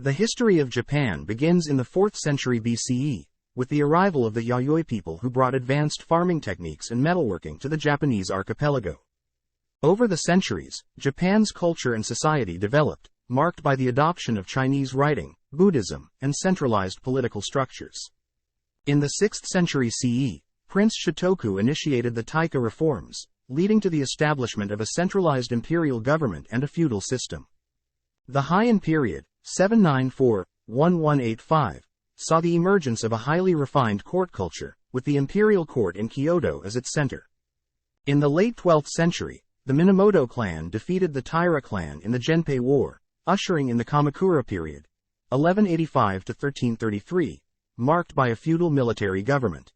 The history of Japan begins in the 4th century BCE, with the arrival of the Yayoi people who brought advanced farming techniques and metalworking to the Japanese archipelago. Over the centuries, Japan's culture and society developed, marked by the adoption of Chinese writing, Buddhism, and centralized political structures. In the 6th century CE, Prince Shotoku initiated the Taika reforms, leading to the establishment of a centralized imperial government and a feudal system. The Heian period, 794-1185, saw the emergence of a highly refined court culture, with the imperial court in Kyoto as its center. In the late 12th century, the Minamoto clan defeated the Taira clan in the Genpei War, ushering in the Kamakura period, 1185-1333, marked by a feudal military government.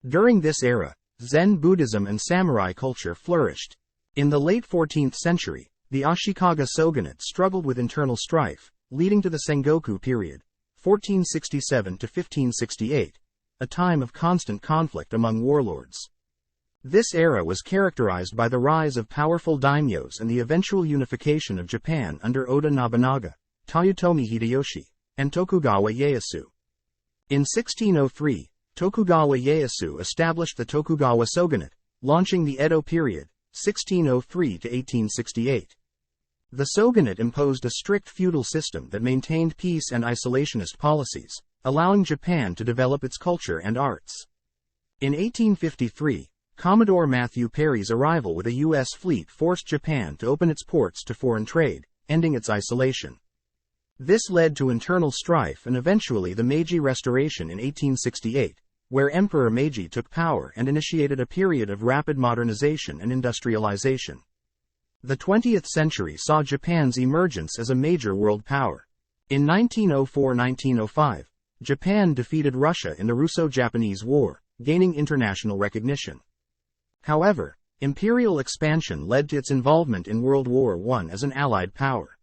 During this era, Zen Buddhism and samurai culture flourished. In the late 14th century, the Ashikaga shogunate struggled with internal strife, leading to the Sengoku period, 1467-1568, a time of constant conflict among warlords. This era was characterized by the rise of powerful daimyos and the eventual unification of Japan under Oda Nobunaga, Toyotomi Hideyoshi, and Tokugawa Ieyasu. In 1603, Tokugawa Ieyasu established the Tokugawa shogunate, launching the Edo period, 1603-1868. The shogunate imposed a strict feudal system that maintained peace and isolationist policies, allowing Japan to develop its culture and arts. In 1853, Commodore Matthew Perry's arrival with a U.S. fleet forced Japan to open its ports to foreign trade, ending its isolation. This led to internal strife and eventually the Meiji Restoration in 1868, where Emperor Meiji took power and initiated a period of rapid modernization and industrialization. The 20th century saw Japan's emergence as a major world power. In 1904-1905, Japan defeated Russia in the Russo-Japanese War, gaining international recognition. However, imperial expansion led to its involvement in World War I as an Allied power.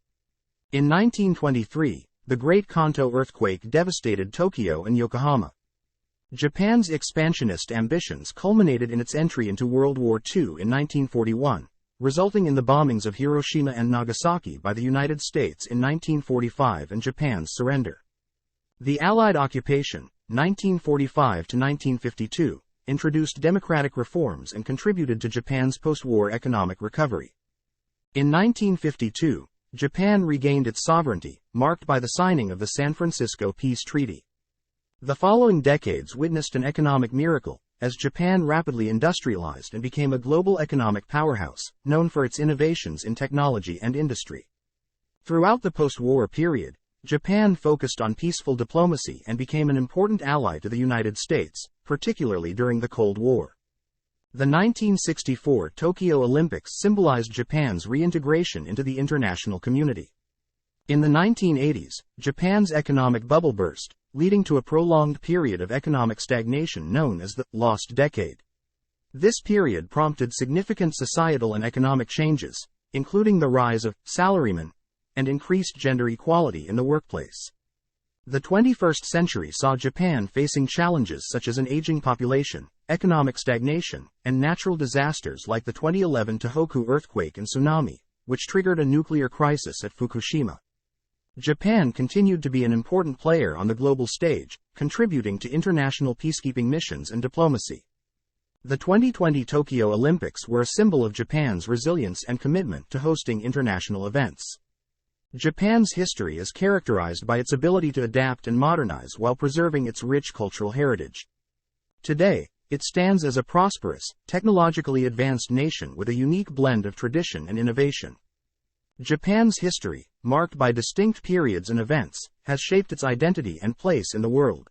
In 1923, the Great Kanto earthquake devastated Tokyo and Yokohama. Japan's expansionist ambitions culminated in its entry into World War II in 1941, resulting in the bombings of Hiroshima and Nagasaki by the United States in 1945 and Japan's surrender. The Allied occupation, 1945-1952, introduced democratic reforms and contributed to Japan's post-war economic recovery. In 1952, Japan regained its sovereignty, marked by the signing of the San Francisco Peace Treaty. The following decades witnessed an economic miracle, as Japan rapidly industrialized and became a global economic powerhouse, known for its innovations in technology and industry. Throughout the post-war period, Japan focused on peaceful diplomacy and became an important ally to the United States, particularly during the Cold War. The 1964 Tokyo Olympics symbolized Japan's reintegration into the international community. In the 1980s, Japan's economic bubble burst, leading to a prolonged period of economic stagnation known as the Lost Decade. This period prompted significant societal and economic changes, including the rise of salarymen and increased gender equality in the workplace. The 21st century saw Japan facing challenges such as an aging population, economic stagnation, and natural disasters like the 2011 Tohoku earthquake and tsunami, which triggered a nuclear crisis at Fukushima. Japan continued to be an important player on the global stage, contributing to international peacekeeping missions and diplomacy. The 2020 Tokyo Olympics were a symbol of Japan's resilience and commitment to hosting international events. Japan's history is characterized by its ability to adapt and modernize while preserving its rich cultural heritage. Today, it stands as a prosperous, technologically advanced nation with a unique blend of tradition and innovation. Japan's history, marked by distinct periods and events, has shaped its identity and place in the world.